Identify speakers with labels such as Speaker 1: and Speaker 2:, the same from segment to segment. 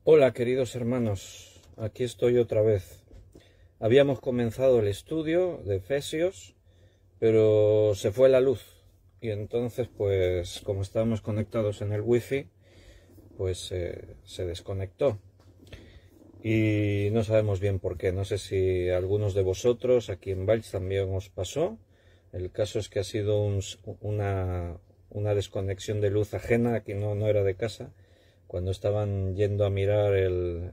Speaker 1: Hola queridos hermanos, aquí estoy otra vez. Habíamos comenzado el estudio de Efesios, pero se fue la luz y entonces pues como estábamos conectados en el wifi, pues se desconectó y no sabemos bien por qué. No sé si a algunos de vosotros aquí en Valls también os pasó. El caso es que ha sido una desconexión de luz ajena, que no era de casa. Cuando estaban yendo a mirar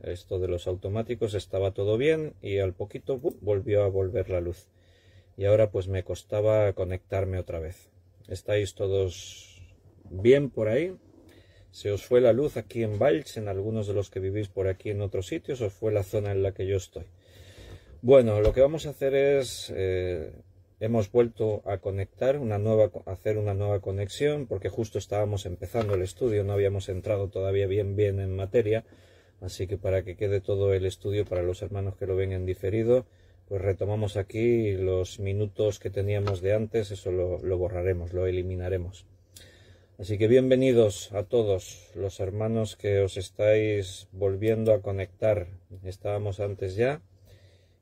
Speaker 1: esto de los automáticos estaba todo bien y al poquito volvió a volver la luz. Y ahora pues me costaba conectarme otra vez. ¿Estáis todos bien por ahí? ¿Se os fue la luz aquí en Valls, en algunos de los que vivís por aquí en otros sitios, o fue la zona en la que yo estoy? Bueno, lo que vamos a hacer es... hemos vuelto a conectar, hacer una nueva conexión, porque justo estábamos empezando el estudio, no habíamos entrado todavía bien en materia, así que para que quede todo el estudio para los hermanos que lo ven en diferido, pues retomamos aquí los minutos que teníamos de antes, eso lo borraremos, lo eliminaremos. Así que bienvenidos a todos los hermanos que os estáis volviendo a conectar. Estábamos antes ya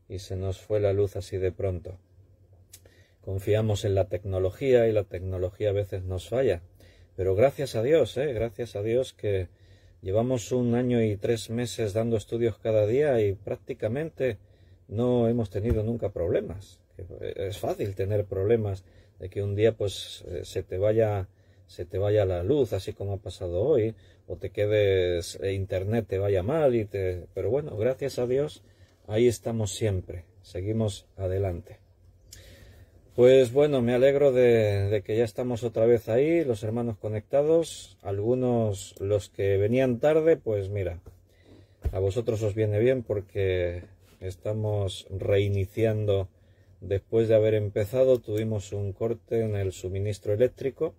Speaker 1: y se nos fue la luz así de pronto. Confiamos en la tecnología y la tecnología a veces nos falla. Pero gracias a Dios que llevamos 1 año y 3 meses dando estudios cada día y prácticamente no hemos tenido nunca problemas. Es fácil tener problemas de que un día pues se te vaya la luz, así como ha pasado hoy, o te quedes, internet te vaya mal, pero bueno, gracias a Dios, ahí estamos siempre, seguimos adelante. Pues bueno, me alegro de que ya estamos otra vez ahí, los hermanos conectados. Algunos, los que venían tarde, pues mira, a vosotros os viene bien porque estamos reiniciando. Después de haber empezado, tuvimos un corte en el suministro eléctrico.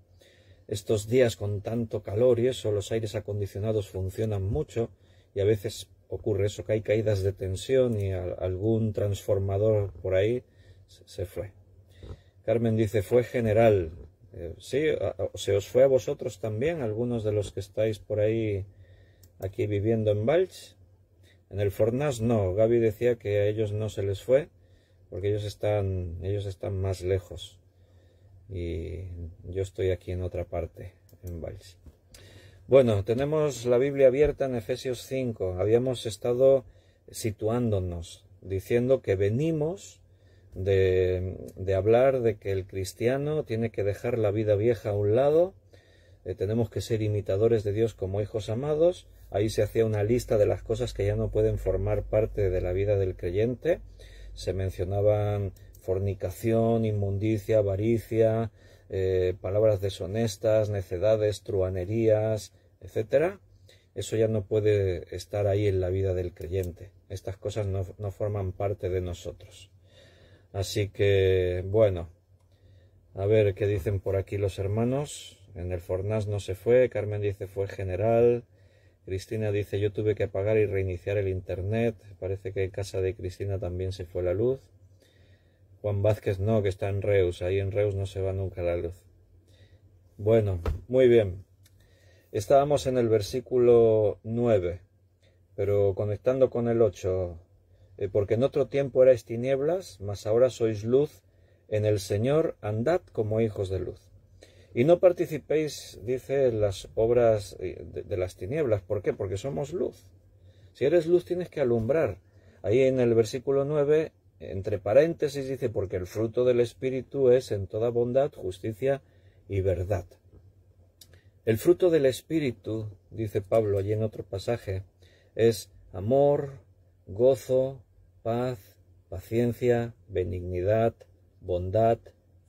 Speaker 1: Estos días con tanto calor y eso, los aires acondicionados funcionan mucho y a veces ocurre eso, que hay caídas de tensión y algún transformador por ahí se fue. Carmen dice, fue general. Sí, ¿se os fue a vosotros también, algunos de los que estáis por ahí, aquí viviendo en Valls? En el Fornàs no, Gaby decía que a ellos no se les fue, porque ellos están más lejos. Y yo estoy aquí en otra parte, en Valls. Bueno, tenemos la Biblia abierta en Efesios 5. Habíamos estado situándonos, diciendo que venimos de hablar de que el cristiano tiene que dejar la vida vieja a un lado, tenemos que ser imitadores de Dios como hijos amados. Ahí se hacía una lista de las cosas que ya no pueden formar parte de la vida del creyente. Se mencionaban fornicación, inmundicia, avaricia, palabras deshonestas, necedades, truhanerías, etcétera. Eso ya no puede estar ahí en la vida del creyente. Estas cosas no forman parte de nosotros. Así que, bueno, a ver qué dicen por aquí los hermanos. En el Fornàs no se fue. Carmen dice fue general. Cristina dice yo tuve que apagar y reiniciar el internet. Parece que en casa de Cristina también se fue la luz. Juan Vázquez no, que está en Reus. Ahí en Reus no se va nunca la luz. Bueno, muy bien. Estábamos en el versículo 9, pero conectando con el 8. Porque en otro tiempo erais tinieblas, mas ahora sois luz en el Señor, andad como hijos de luz. Y no participéis, dice, las obras de las tinieblas. ¿Por qué? Porque somos luz. Si eres luz tienes que alumbrar. Ahí en el versículo 9, entre paréntesis, dice, porque el fruto del Espíritu es en toda bondad, justicia y verdad. El fruto del Espíritu, dice Pablo allí en otro pasaje, es amor, gozo, paz, paciencia, benignidad, bondad,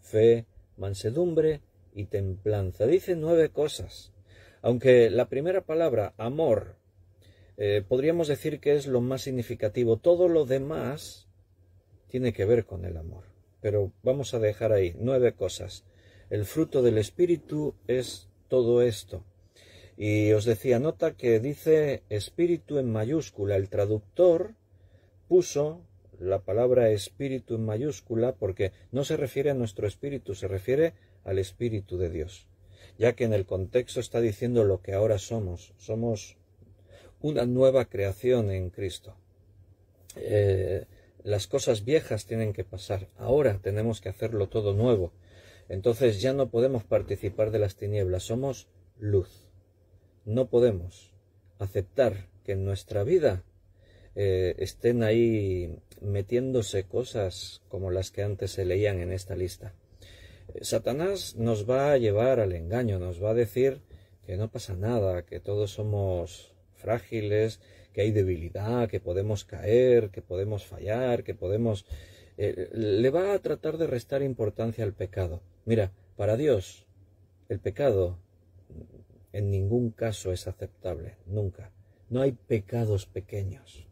Speaker 1: fe, mansedumbre y templanza. Dice 9 cosas. Aunque la primera palabra, amor, podríamos decir que es lo más significativo. Todo lo demás tiene que ver con el amor. Pero vamos a dejar ahí 9 cosas. El fruto del Espíritu es todo esto. Y os decía, nota que dice espíritu en mayúscula. El traductor puso la palabra espíritu en mayúscula porque no se refiere a nuestro espíritu, se refiere al Espíritu de Dios. Ya que en el contexto está diciendo lo que ahora somos. Somos una nueva creación en Cristo. Las cosas viejas tienen que pasar. Ahora tenemos que hacerlo todo nuevo. Entonces ya no podemos participar de las tinieblas. Somos luz. No podemos aceptar que en nuestra vida estén ahí metiéndose cosas como las que antes se leían en esta lista. Satanás nos va a llevar al engaño, nos va a decir que no pasa nada, que todos somos frágiles, que hay debilidad, que podemos caer, que podemos fallar, que podemos... le va a tratar de restar importancia al pecado. Mira, para Dios el pecado en ningún caso es aceptable, nunca. No hay pecados pequeños.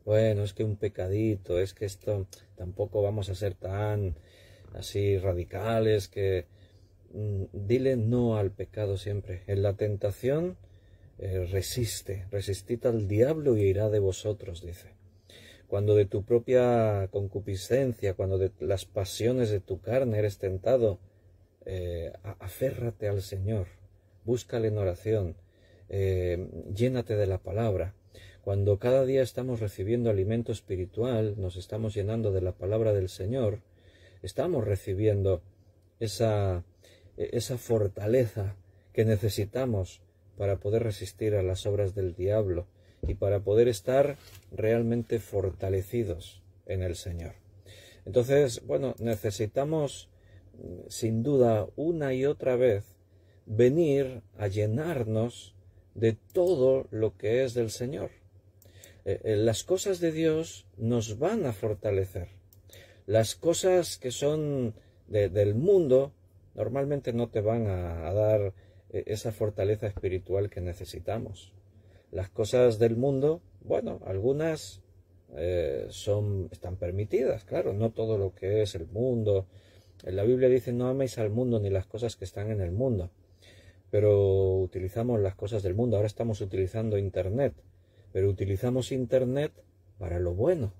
Speaker 1: Bueno, es que un pecadito, es que esto tampoco vamos a ser tan así radicales, que dile no al pecado siempre. En la tentación resistid al diablo y irá de vosotros, dice. Cuando de tu propia concupiscencia, cuando de las pasiones de tu carne eres tentado, aférrate al Señor, búscale en oración, llénate de la palabra. Cuando cada día estamos recibiendo alimento espiritual, nos estamos llenando de la palabra del Señor, estamos recibiendo esa fortaleza que necesitamos para poder resistir a las obras del diablo y para poder estar realmente fortalecidos en el Señor. Entonces, bueno, necesitamos sin duda una y otra vez venir a llenarnos de todo lo que es del Señor. Las cosas de Dios nos van a fortalecer. Las cosas que son del mundo normalmente no te van a dar esa fortaleza espiritual que necesitamos. Las cosas del mundo, bueno, algunas están permitidas, claro, no todo lo que es el mundo. La Biblia dice: no améis al mundo ni las cosas que están en el mundo. Pero utilizamos las cosas del mundo. Ahora estamos utilizando Internet, pero utilizamos Internet para lo bueno.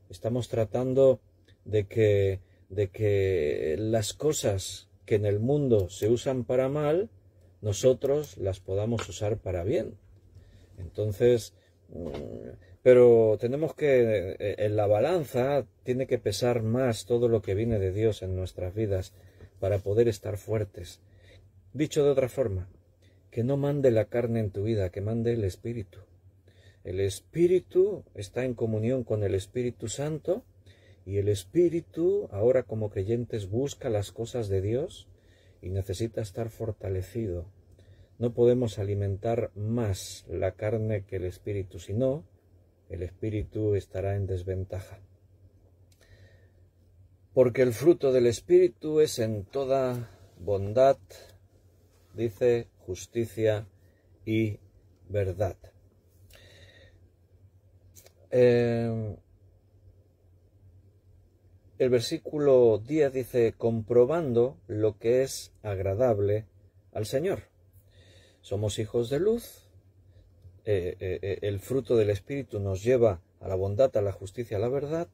Speaker 1: Estamos tratando de que las cosas que en el mundo se usan para mal, nosotros las podamos usar para bien. Entonces, pero tenemos que, en la balanza, tiene que pesar más todo lo que viene de Dios en nuestras vidas para poder estar fuertes. Dicho de otra forma, que no mande la carne en tu vida, que mande el Espíritu. El Espíritu está en comunión con el Espíritu Santo, y el Espíritu, ahora como creyentes, busca las cosas de Dios y necesita estar fortalecido. No podemos alimentar más la carne que el Espíritu, si no, el Espíritu estará en desventaja. Porque el fruto del Espíritu es en toda bondad, dice, justicia y verdad. El versículo 10 dice: comprobando lo que es agradable al Señor. Somos hijos de luz, el fruto del Espíritu nos lleva a la bondad, a la justicia, a la verdad,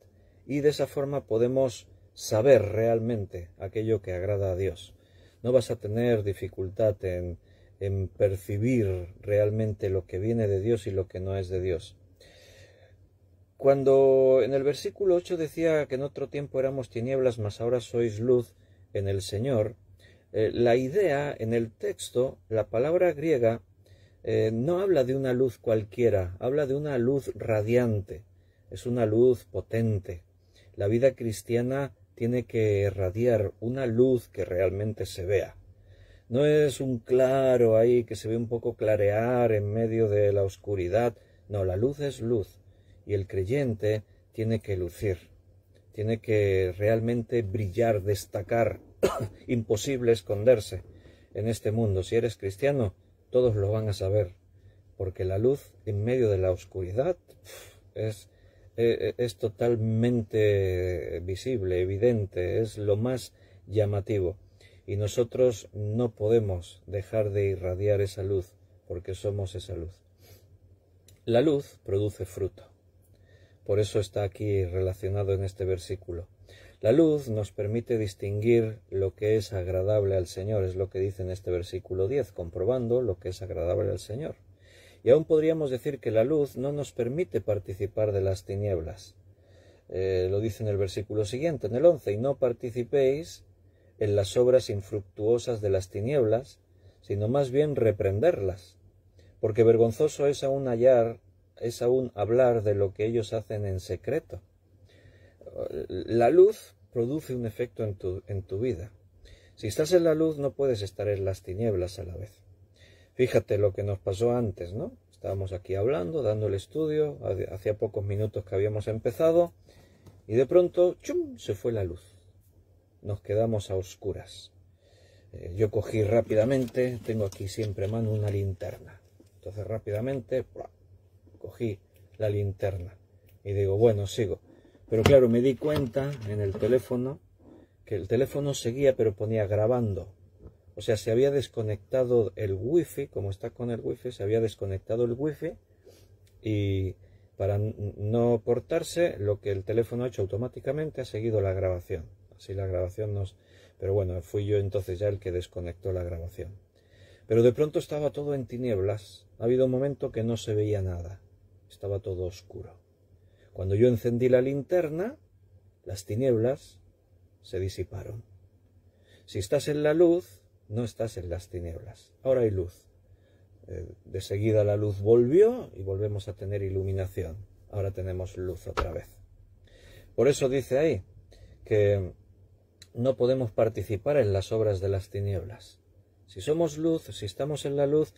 Speaker 1: y de esa forma podemos saber realmente aquello que agrada a Dios. No vas a tener dificultad en percibir realmente lo que viene de Dios y lo que no es de Dios. Cuando en el versículo 8 decía que en otro tiempo éramos tinieblas, mas ahora sois luz en el Señor, la idea en el texto, la palabra griega, no habla de una luz cualquiera, habla de una luz radiante, es una luz potente. La vida cristiana tiene que irradiar una luz que realmente se vea. No es un claro ahí que se ve un poco clarear en medio de la oscuridad. No, la luz es luz. Y el creyente tiene que lucir, tiene que realmente brillar, destacar. Imposible esconderse en este mundo. Si eres cristiano, todos lo van a saber, porque la luz en medio de la oscuridad es totalmente visible, evidente, es lo más llamativo. Y nosotros no podemos dejar de irradiar esa luz, porque somos esa luz. La luz produce fruto. Por eso está aquí relacionado en este versículo. La luz nos permite distinguir lo que es agradable al Señor, es lo que dice en este versículo 10, comprobando lo que es agradable al Señor. Y aún podríamos decir que la luz no nos permite participar de las tinieblas. Lo dice en el versículo siguiente, en el 11, y no participéis en las obras infructuosas de las tinieblas, sino más bien reprenderlas, porque vergonzoso es aún hablar de lo que ellos hacen en secreto. La luz produce un efecto en tu vida. Si estás en la luz no puedes estar en las tinieblas a la vez. Fíjate lo que nos pasó antes, ¿no? Estábamos aquí hablando, dando el estudio, hacía pocos minutos que habíamos empezado, y de pronto, ¡chum!, se fue la luz. Nos quedamos a oscuras. Yo cogí rápidamente, tengo aquí siempre a mano una linterna. Entonces rápidamente, cogí la linterna y digo, bueno, sigo. Pero claro, me di cuenta en el teléfono que el teléfono seguía, pero ponía grabando. O sea, se había desconectado el wifi, como está con el wifi, se había desconectado el wifi, y para no cortarse, lo que el teléfono ha hecho automáticamente ha seguido la grabación. Así la grabación nos... Pero bueno, fui yo entonces ya el que desconectó la grabación. Pero de pronto estaba todo en tinieblas. Ha habido un momento que no se veía nada. Estaba todo oscuro. Cuando yo encendí la linterna, las tinieblas se disiparon. Si estás en la luz, no estás en las tinieblas. Ahora hay luz. De seguida la luz volvió y volvemos a tener iluminación. Ahora tenemos luz otra vez. Por eso dice ahí que no podemos participar en las obras de las tinieblas. Si somos luz, si estamos en la luz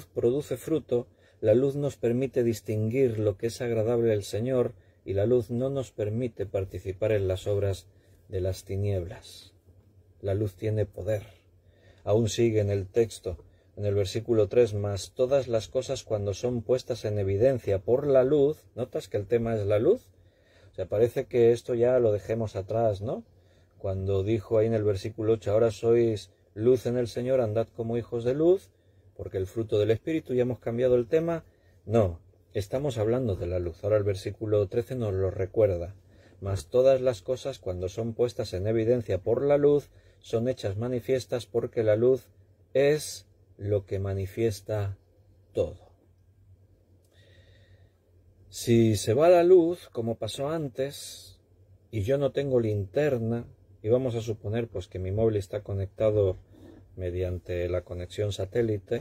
Speaker 1: produce fruto, la luz nos permite distinguir lo que es agradable al Señor, y la luz no nos permite participar en las obras de las tinieblas. La luz tiene poder. Aún sigue en el texto, en el versículo 3, mas todas las cosas cuando son puestas en evidencia por la luz, ¿notas que el tema es la luz? O sea, parece que esto ya lo dejemos atrás, ¿no? Cuando dijo ahí en el versículo 8, ahora sois luz en el Señor, andad como hijos de luz, porque el fruto del Espíritu, ya hemos cambiado el tema. No, estamos hablando de la luz. Ahora el versículo 13 nos lo recuerda. Mas todas las cosas cuando son puestas en evidencia por la luz, son hechas manifiestas, porque la luz es lo que manifiesta todo. Si se va la luz, como pasó antes, y yo no tengo linterna, y vamos a suponer pues que mi móvil está conectado mediante la conexión satélite,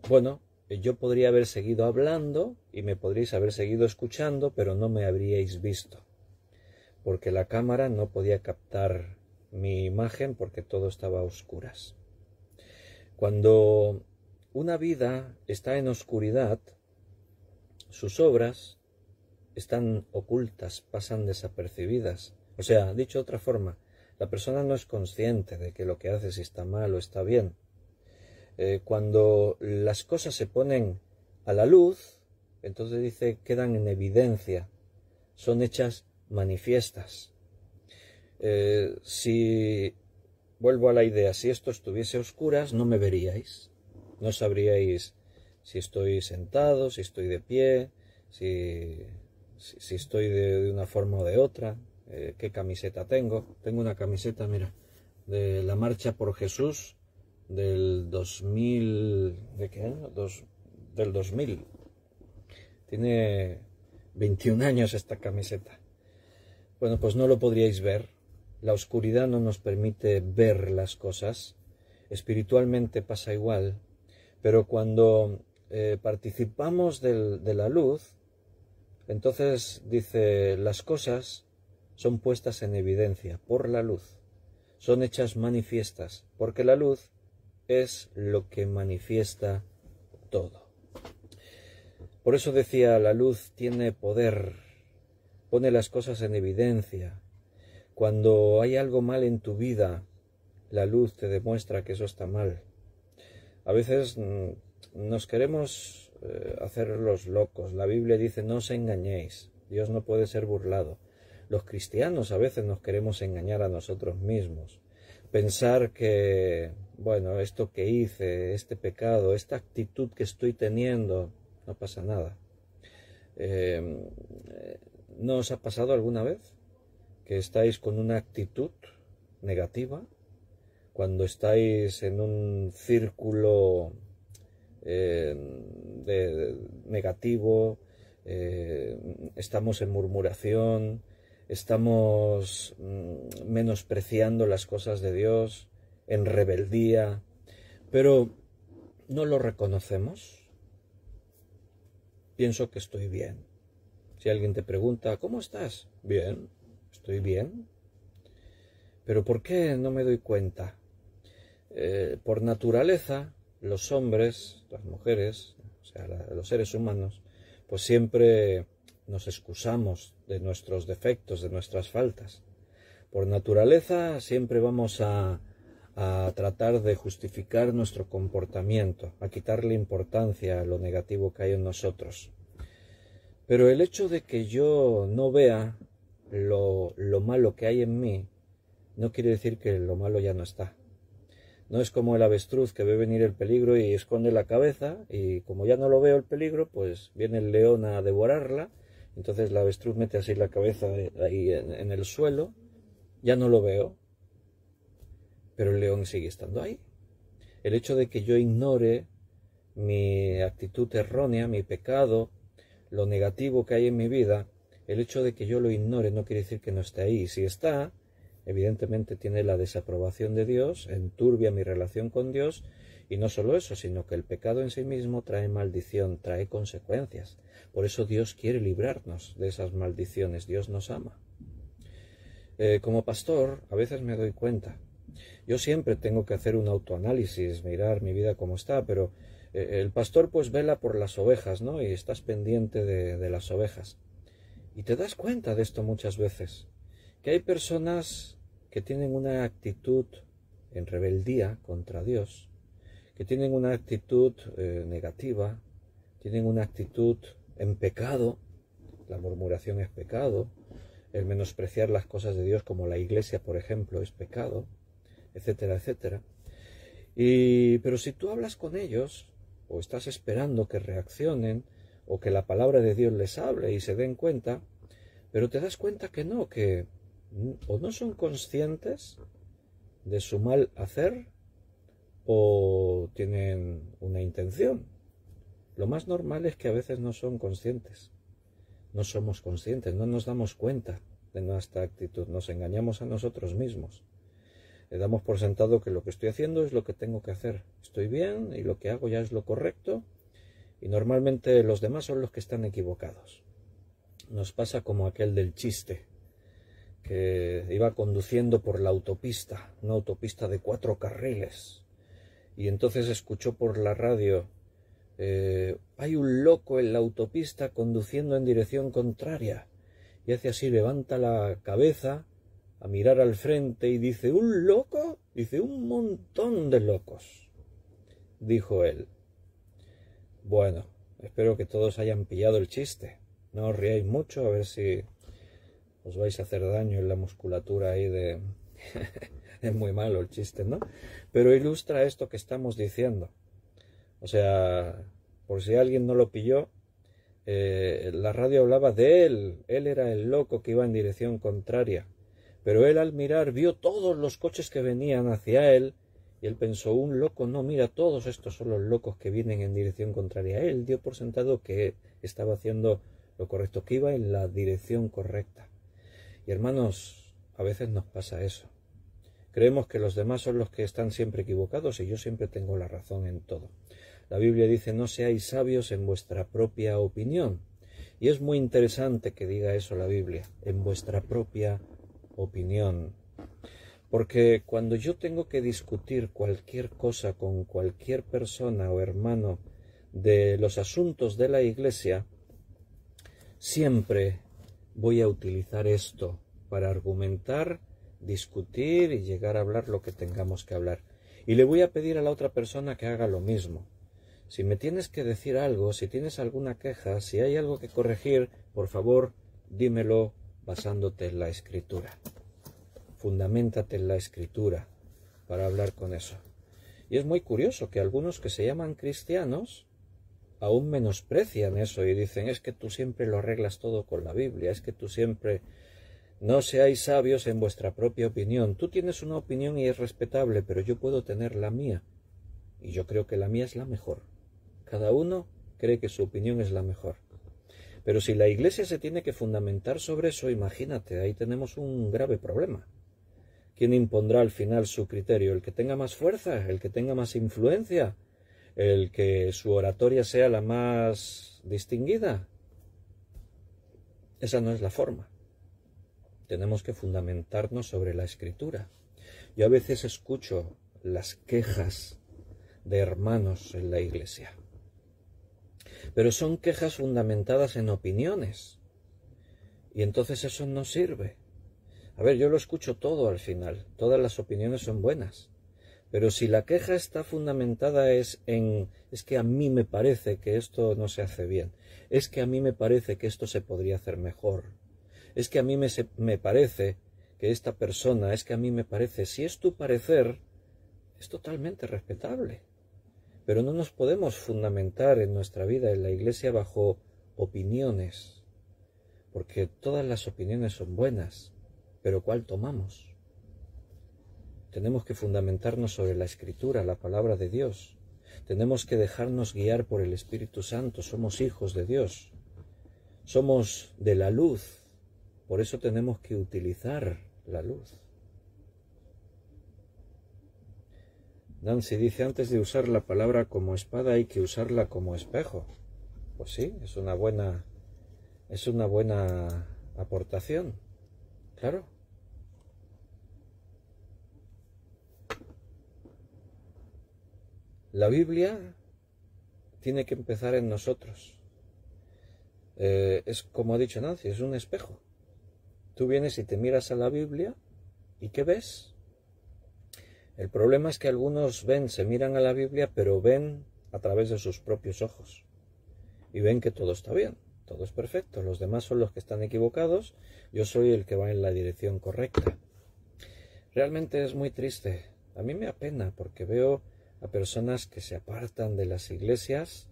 Speaker 1: bueno, yo podría haber seguido hablando y me podríais haber seguido escuchando, pero no me habríais visto, porque la cámara no podía captar mi imagen porque todo estaba a oscuras. Cuando una vida está en oscuridad, sus obras están ocultas, pasan desapercibidas. O sea, dicho de otra forma, la persona no es consciente de que lo que hace, si está mal o está bien. Cuando las cosas se ponen a la luz, entonces dice, quedan en evidencia, son hechas manifiestas. Si vuelvo a la idea, si esto estuviese a oscuras, no me veríais, no sabríais si estoy sentado, si estoy de pie, si estoy de una forma o de otra, qué camiseta tengo. Tengo una camiseta, mira, de la Marcha por Jesús del 2000, ¿de qué año? Del 2000. Tiene 21 años esta camiseta. Bueno, pues no lo podríais ver. La oscuridad no nos permite ver las cosas. Espiritualmente pasa igual. Pero cuando participamos de la luz, entonces dice, las cosas son puestas en evidencia por la luz. Son hechas manifiestas, porque la luz es lo que manifiesta todo. Por eso decía, la luz tiene poder, pone las cosas en evidencia. Cuando hay algo mal en tu vida, la luz te demuestra que eso está mal. A veces nos queremos hacer los locos. La Biblia dice, no os engañéis, Dios no puede ser burlado. Los cristianos a veces nos queremos engañar a nosotros mismos. Pensar que, bueno, esto que hice, este pecado, esta actitud que estoy teniendo, no pasa nada. ¿No os ha pasado alguna vez que estáis con una actitud negativa? Cuando estáis en un círculo negativo, estamos en murmuración, estamos menospreciando las cosas de Dios, en rebeldía, pero no lo reconocemos. Pienso que estoy bien. Si alguien te pregunta, ¿cómo estás? Bien, estoy bien. ¿Pero por qué no me doy cuenta? Por naturaleza, los hombres, las mujeres, o sea, los seres humanos, pues siempre nos excusamos de nuestros defectos, de nuestras faltas. Por naturaleza siempre vamos a tratar de justificar nuestro comportamiento, a quitarle importancia a lo negativo que hay en nosotros. Pero el hecho de que yo no vea lo malo que hay en mí, no quiere decir que lo malo ya no está. No es como el avestruz que ve venir el peligro y esconde la cabeza, y como ya no lo veo el peligro, pues viene el león a devorarla. Entonces la avestruz mete así la cabeza ahí en el suelo, ya no lo veo, pero el león sigue estando ahí. El hecho de que yo ignore mi actitud errónea, mi pecado, lo negativo que hay en mi vida, el hecho de que yo lo ignore no quiere decir que no esté ahí. Si está, evidentemente tiene la desaprobación de Dios, enturbia mi relación con Dios, y no solo eso, sino que el pecado en sí mismo trae maldición, trae consecuencias. Por eso Dios quiere librarnos de esas maldiciones, Dios nos ama. Como pastor, a veces me doy cuenta. Yo siempre tengo que hacer un autoanálisis, mirar mi vida cómo está, pero el pastor pues vela por las ovejas, ¿no? Y estás pendiente de las ovejas. Y te das cuenta de esto muchas veces, que hay personas que tienen una actitud en rebeldía contra Dios, que tienen una actitud negativa, tienen una actitud en pecado. La murmuración es pecado, el menospreciar las cosas de Dios como la iglesia, por ejemplo, es pecado, etcétera, etcétera. Pero si tú hablas con ellos, o estás esperando que reaccionen, o que la palabra de Dios les hable y se den cuenta, pero te das cuenta que no, que o no son conscientes de su mal hacer, o tienen una intención. Lo más normal es que a veces no son conscientes. No somos conscientes, no nos damos cuenta de nuestra actitud, nos engañamos a nosotros mismos. Le damos por sentado que lo que estoy haciendo es lo que tengo que hacer. Estoy bien y lo que hago ya es lo correcto, y normalmente los demás son los que están equivocados. Nos pasa como aquel del chiste, que iba conduciendo por la autopista, una autopista de 4 carriles, y entonces escuchó por la radio: hay un loco en la autopista conduciendo en dirección contraria. Y hace así, levanta la cabeza a mirar al frente y dice: ¿un loco? Dice: un montón de locos, dijo él. Bueno, espero que todos hayan pillado el chiste. No os riáis mucho, a ver si os vais a hacer daño en la musculatura ahí de... Es muy malo el chiste, ¿no? Pero ilustra esto que estamos diciendo. O sea, por si alguien no lo pilló, la radio hablaba de él. Él era el loco que iba en dirección contraria. Pero él, al mirar, vio todos los coches que venían hacia él, y él pensó: un loco, no, mira, todos estos son los locos que vienen en dirección contraria. Él dio por sentado que estaba haciendo lo correcto, que iba en la dirección correcta. Y hermanos, a veces nos pasa eso. Creemos que los demás son los que están siempre equivocados y yo siempre tengo la razón en todo. La Biblia dice: no seáis sabios en vuestra propia opinión. Y es muy interesante que diga eso la Biblia, en vuestra propia opinión. Porque cuando yo tengo que discutir cualquier cosa con cualquier persona o hermano de los asuntos de la iglesia, siempre voy a utilizar esto para argumentar, discutir y llegar a hablar lo que tengamos que hablar. Y le voy a pedir a la otra persona que haga lo mismo. Si me tienes que decir algo, si tienes alguna queja, si hay algo que corregir, por favor, dímelo basándote en la Escritura. Fundamentate en la Escritura para hablar con eso. Y es muy curioso que algunos que se llaman cristianos aún menosprecian eso y dicen: es que tú siempre lo arreglas todo con la Biblia, es que tú siempre... No seáis sabios en vuestra propia opinión. Tú tienes una opinión y es respetable, pero yo puedo tener la mía. Y yo creo que la mía es la mejor. Cada uno cree que su opinión es la mejor. Pero si la Iglesia se tiene que fundamentar sobre eso, imagínate, ahí tenemos un grave problema. ¿Quién impondrá al final su criterio? ¿El que tenga más fuerza? ¿El que tenga más influencia? ¿El que su oratoria sea la más distinguida? Esa no es la forma. Tenemos que fundamentarnos sobre la Escritura. Yo a veces escucho las quejas de hermanos en la Iglesia, pero son quejas fundamentadas en opiniones, y entonces eso no sirve. A ver, yo lo escucho todo al final, todas las opiniones son buenas, pero si la queja está fundamentada es que a mí me parece que esto no se hace bien, es que a mí me parece que esto se podría hacer mejor, es que a mí me parece que esta persona, es que a mí me parece, si es tu parecer, es totalmente respetable. Pero no nos podemos fundamentar en nuestra vida, en la Iglesia, bajo opiniones, porque todas las opiniones son buenas, pero ¿cuál tomamos? Tenemos que fundamentarnos sobre la Escritura, la palabra de Dios. Tenemos que dejarnos guiar por el Espíritu Santo. Somos hijos de Dios. Somos de la luz. Por eso tenemos que utilizar la luz. Nancy dice, antes de usar la palabra como espada hay que usarla como espejo. Pues sí, es una buena aportación. Claro. La Biblia tiene que empezar en nosotros. Es como ha dicho Nancy, es un espejo. Tú vienes y te miras a la Biblia y ¿qué ves? El problema es que algunos se miran a la Biblia, pero ven a través de sus propios ojos. Y ven que todo está bien, todo es perfecto. Los demás son los que están equivocados, yo soy el que va en la dirección correcta. Realmente es muy triste. A mí me apena porque veo a personas que se apartan de las iglesias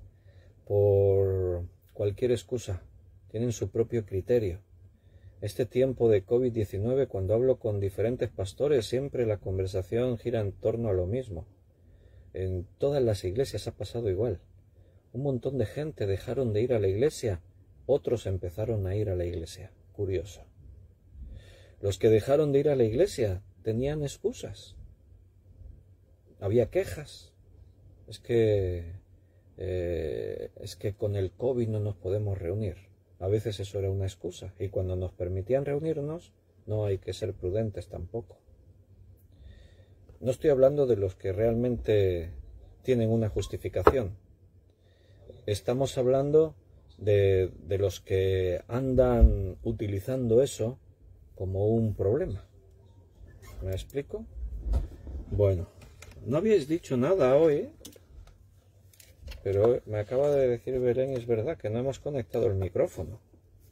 Speaker 1: por cualquier excusa. Tienen su propio criterio. Este tiempo de COVID-19, cuando hablo con diferentes pastores, siempre la conversación gira en torno a lo mismo. En todas las iglesias ha pasado igual. Un montón de gente dejaron de ir a la iglesia, otros empezaron a ir a la iglesia. Curioso. Los que dejaron de ir a la iglesia tenían excusas. Había quejas. Es que con el COVID no nos podemos reunir. A veces eso era una excusa, y cuando nos permitían reunirnos, no hay que ser prudentes tampoco. No estoy hablando de los que realmente tienen una justificación. Estamos hablando de los que andan utilizando eso como un problema. ¿Me explico? Bueno, no habíais dicho nada hoy, ¿eh? Pero me acaba de decir Belén, es verdad, que no hemos conectado el micrófono.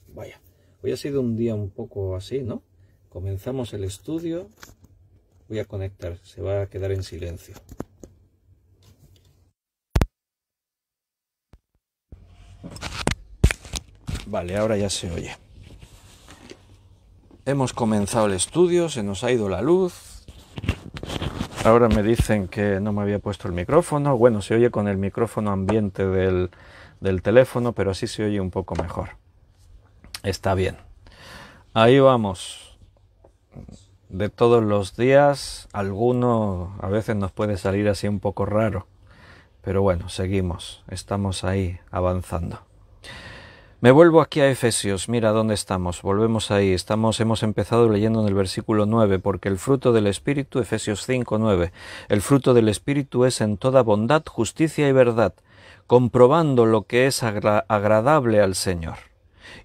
Speaker 1: Vaya, hoy ha sido un día un poco así, ¿no? Comenzamos el estudio. Voy a conectar, se va a quedar en silencio. Vale, ahora ya se oye. Hemos comenzado el estudio, se nos ha ido la luz. Ahora me dicen que no me había puesto el micrófono. Bueno, se oye con el micrófono ambiente del teléfono, pero así se oye un poco mejor. Está bien. Ahí vamos. De todos los días, alguno a veces nos puede salir así un poco raro. Pero bueno, seguimos. Estamos ahí avanzando. Me vuelvo aquí a Efesios, mira dónde estamos, volvemos ahí, hemos empezado leyendo en el versículo 9, porque el fruto del Espíritu, Efesios 5, 9, el fruto del Espíritu es en toda bondad, justicia y verdad, comprobando lo que es agradable al Señor.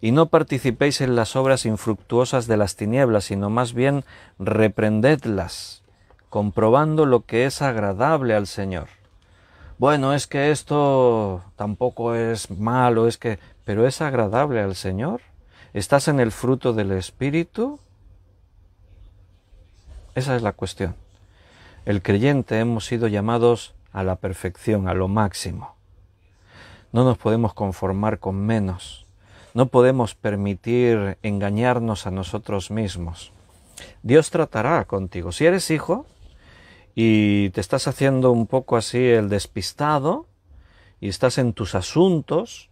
Speaker 1: Y no participéis en las obras infructuosas de las tinieblas, sino más bien reprendedlas, comprobando lo que es agradable al Señor. Bueno, es que esto tampoco es malo, pero es agradable al Señor. ¿Estás en el fruto del Espíritu? Esa es la cuestión. El creyente hemos sido llamados a la perfección, a lo máximo. No nos podemos conformar con menos. No podemos permitir engañarnos a nosotros mismos. Dios tratará contigo. Si eres hijo y te estás haciendo un poco así el despistado y estás en tus asuntos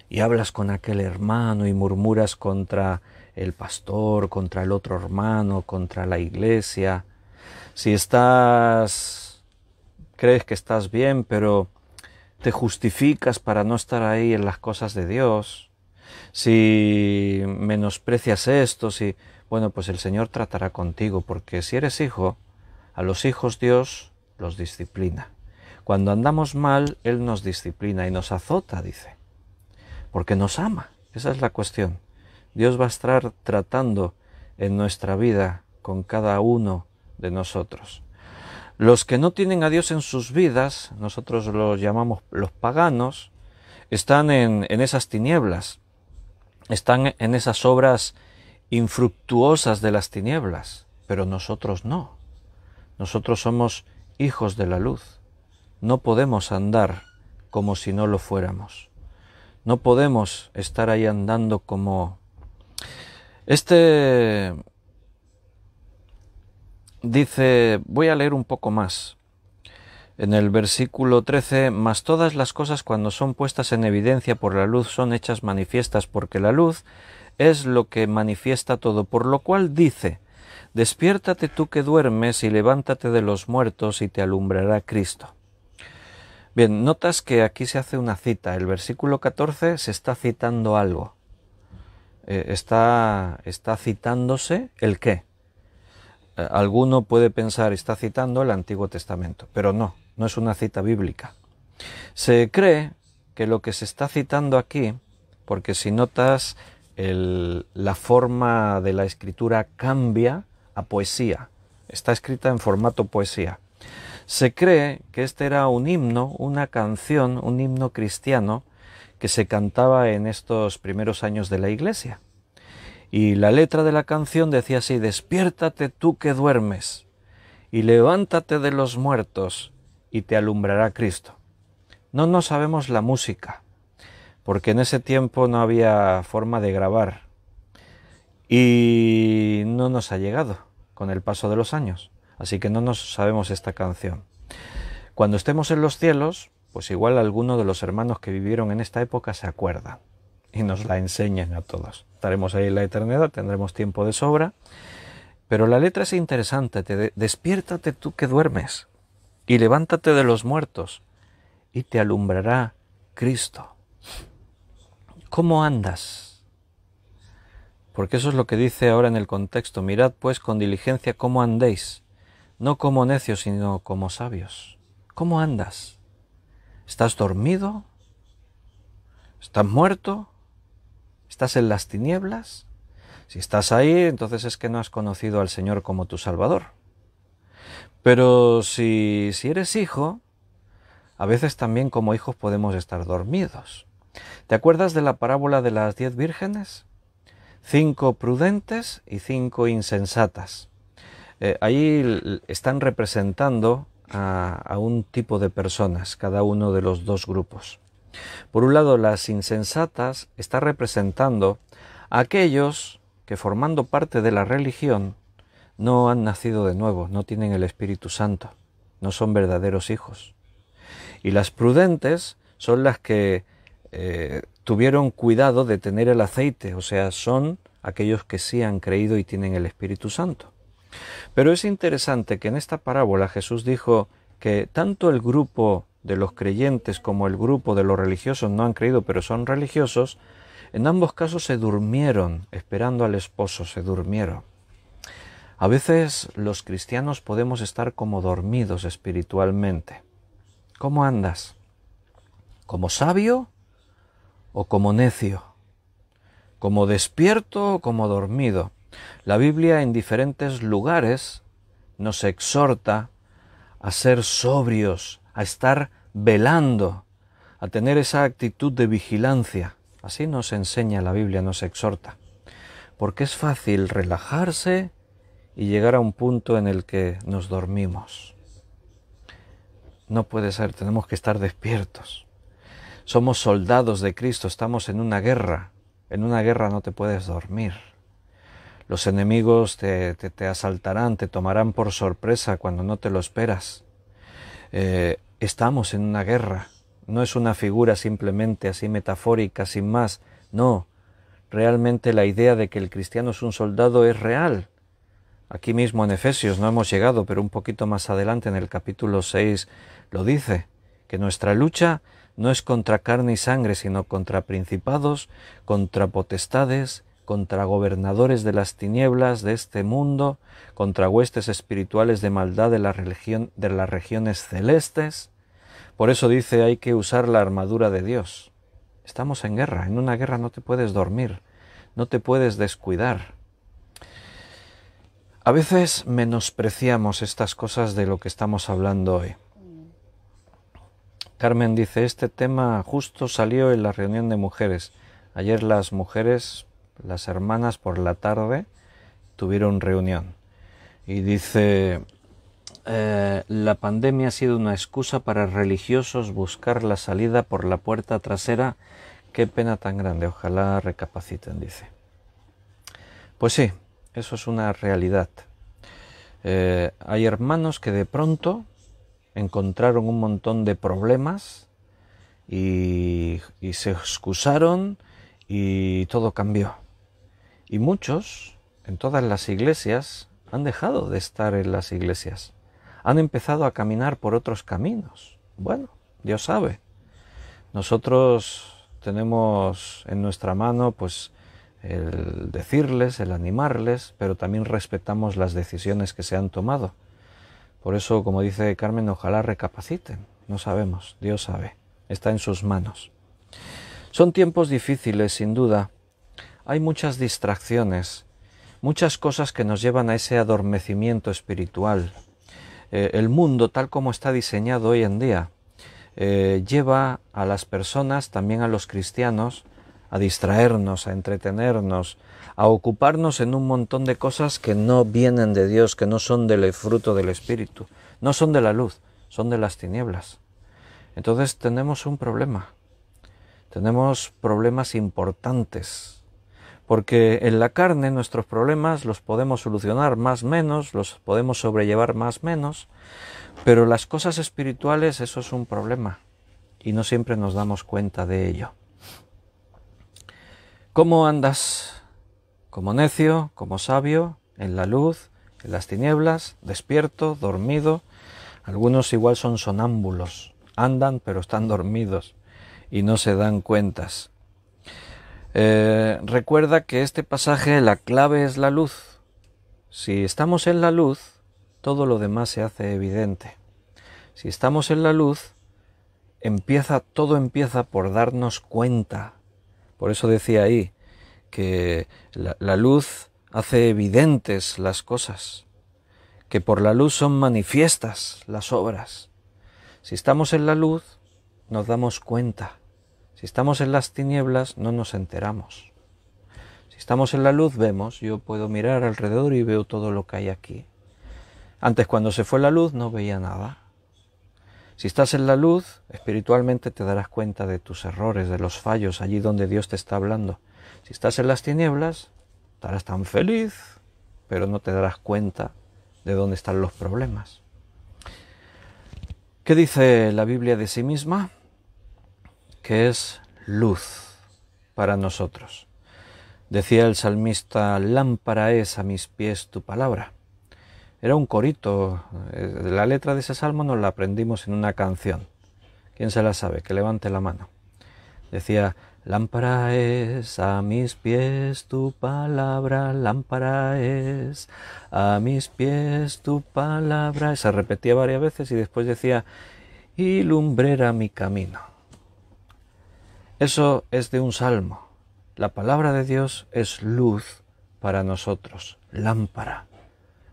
Speaker 1: y hablas con aquel hermano y murmuras contra el pastor, contra el otro hermano, contra la iglesia, si crees que estás bien, pero te justificas para no estar ahí en las cosas de Dios, si menosprecias esto, bueno, pues el Señor tratará contigo, porque si eres hijo, a los hijos Dios los disciplina. Cuando andamos mal, Él nos disciplina y nos azota, dice, porque nos ama. Esa es la cuestión. Dios va a estar tratando en nuestra vida con cada uno de nosotros. Los que no tienen a Dios en sus vidas, nosotros los llamamos los paganos, están en esas tinieblas, están en esas obras infructuosas de las tinieblas, pero nosotros no. Nosotros somos hijos de la luz. No podemos andar como si no lo fuéramos. No podemos estar ahí andando como... Dice, voy a leer un poco más. En el versículo 13, mas todas las cosas cuando son puestas en evidencia por la luz son hechas manifiestas, porque la luz es lo que manifiesta todo, por lo cual dice, despiértate tú que duermes y levántate de los muertos y te alumbrará Cristo. Bien, notas que aquí se hace una cita. El versículo 14 se está citando algo. Está citándose el qué. Alguno puede pensar, está citando el Antiguo Testamento, pero no es una cita bíblica. Se cree que lo que se está citando aquí, porque si notas la forma de la escritura cambia a poesía, está escrita en formato poesía. Se cree que este era un himno, una canción, un himno cristiano que se cantaba en estos primeros años de la Iglesia. Y la letra de la canción decía así, despiértate tú que duermes y levántate de los muertos y te alumbrará Cristo. No sabemos la música, porque en ese tiempo no había forma de grabar y no nos ha llegado con el paso de los años, así que no nos sabemos esta canción. Cuando estemos en los cielos, pues igual alguno de los hermanos que vivieron en esta época se acuerdan y nos la enseñan a todos. Estaremos ahí en la eternidad, tendremos tiempo de sobra, pero la letra es interesante. Despiértate tú que duermes y levántate de los muertos y te alumbrará Cristo. ¿Cómo andas? Porque eso es lo que dice ahora en el contexto. Mirad pues con diligencia cómo andéis, no como necios, sino como sabios. ¿Cómo andas? ¿Estás dormido? ¿Estás muerto? ¿Estás en las tinieblas? Si estás ahí, entonces es que no has conocido al Señor como tu Salvador. Pero si eres hijo, a veces también como hijos podemos estar dormidos. ¿Te acuerdas de la parábola de las 10 vírgenes? 5 prudentes y 5 insensatas. Ahí están representando a un tipo de personas, cada uno de los dos grupos. Por un lado, las insensatas está representando a aquellos que, formando parte de la religión, no han nacido de nuevo, no tienen el Espíritu Santo, no son verdaderos hijos. Y las prudentes son las que tuvieron cuidado de tener el aceite, o sea, son aquellos que sí han creído y tienen el Espíritu Santo. Pero es interesante que en esta parábola Jesús dijo que tanto el grupo de los creyentes como el grupo de los religiosos no han creído, pero son religiosos, en ambos casos se durmieron, esperando al esposo, se durmieron. A veces los cristianos podemos estar como dormidos espiritualmente. ¿Cómo andas? ¿Como sabio o como necio? ¿Como despierto o como dormido? La Biblia en diferentes lugares nos exhorta a ser sobrios, a estar velando, a tener esa actitud de vigilancia. Así nos enseña la Biblia, nos exhorta. Porque es fácil relajarse y llegar a un punto en el que nos dormimos. No puede ser, tenemos que estar despiertos. Somos soldados de Cristo, estamos en una guerra. En una guerra no te puedes dormir. Los enemigos te asaltarán, te tomarán por sorpresa cuando no te lo esperas. Estamos en una guerra, no es una figura simplemente así metafórica, sin más. No, realmente la idea de que el cristiano es un soldado es real. Aquí mismo en Efesios no hemos llegado, pero un poquito más adelante en el capítulo 6 lo dice, que nuestra lucha no es contra carne y sangre, sino contra principados, contra potestades, contra gobernadores de las tinieblas de este mundo, contra huestes espirituales de maldad de las regiones celestes. Por eso dice, hay que usar la armadura de Dios. Estamos en guerra, en una guerra no te puedes dormir, no te puedes descuidar. A veces menospreciamos estas cosas de lo que estamos hablando hoy. Carmen dice, este tema justo salió en la reunión de mujeres. Ayer las mujeres, las hermanas por la tarde, tuvieron reunión. Y dice, la pandemia ha sido una excusa para religiosos buscar la salida por la puerta trasera. Qué pena tan grande, ojalá recapaciten, dice. Pues sí, eso es una realidad. Hay hermanos que de pronto encontraron un montón de problemas y se excusaron y todo cambió. Y muchos, en todas las iglesias, han dejado de estar en las iglesias. Han empezado a caminar por otros caminos. Bueno, Dios sabe. Nosotros tenemos en nuestra mano pues el decirles, el animarles, pero también respetamos las decisiones que se han tomado. Por eso, como dice Carmen, ojalá recapaciten. No sabemos, Dios sabe, está en sus manos. Son tiempos difíciles, sin duda. Hay muchas distracciones, muchas cosas que nos llevan a ese adormecimiento espiritual. El mundo, tal como está diseñado hoy en día, lleva a las personas, también a los cristianos, a distraernos, a entretenernos, a ocuparnos en un montón de cosas que no vienen de Dios, que no son del fruto del Espíritu, no son de la luz, son de las tinieblas. Entonces tenemos un problema, tenemos problemas importantes, porque en la carne nuestros problemas los podemos solucionar más o menos, los podemos sobrellevar más o menos, pero las cosas espirituales, eso es un problema, y no siempre nos damos cuenta de ello. ¿Cómo andas? ¿Como necio, como sabio, en la luz, en las tinieblas, despierto, dormido? Algunos igual son sonámbulos, andan pero están dormidos y no se dan cuentas. Recuerda que este pasaje, la clave es la luz. Si estamos en la luz, todo lo demás se hace evidente. Si estamos en la luz, todo empieza por darnos cuenta. Por eso decía ahí que la luz hace evidentes las cosas, que por la luz son manifiestas las obras. Si estamos en la luz, nos damos cuenta. Si estamos en las tinieblas, no nos enteramos. Si estamos en la luz, vemos. Yo puedo mirar alrededor y veo todo lo que hay aquí. Antes, cuando se fue la luz, no veía nada. Si estás en la luz, espiritualmente te darás cuenta de tus errores, de los fallos, allí donde Dios te está hablando. Si estás en las tinieblas, estarás tan feliz, pero no te darás cuenta de dónde están los problemas. ¿Qué dice la Biblia de sí misma? Que es luz para nosotros. Decía el salmista, lámpara es a mis pies tu palabra. Era un corito, la letra de ese salmo nos la aprendimos en una canción. ¿Quién se la sabe? Que levante la mano. Decía, lámpara es a mis pies tu palabra, lámpara es a mis pies tu palabra. Se repetía varias veces y después decía, y lumbrera mi camino. Eso es de un salmo. La palabra de Dios es luz para nosotros, lámpara.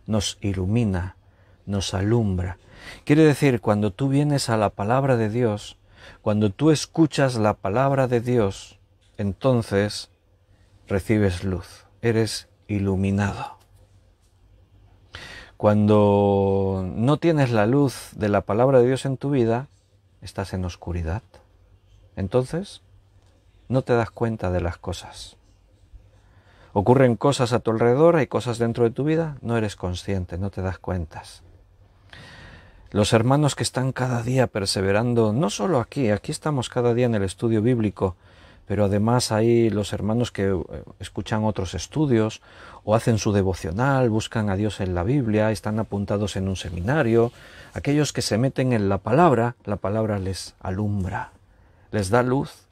Speaker 1: Nos ilumina, nos alumbra. Quiere decir, cuando tú vienes a la palabra de Dios, cuando tú escuchas la palabra de Dios, entonces recibes luz, eres iluminado. Cuando no tienes la luz de la palabra de Dios en tu vida, estás en oscuridad. Entonces, no te das cuenta de las cosas. Ocurren cosas a tu alrededor, hay cosas dentro de tu vida, no eres consciente, no te das cuenta. Los hermanos que están cada día perseverando, no solo aquí estamos cada día en el estudio bíblico, pero además hay los hermanos que escuchan otros estudios o hacen su devocional, buscan a Dios en la Biblia, están apuntados en un seminario. Aquellos que se meten en la palabra les alumbra, les da luz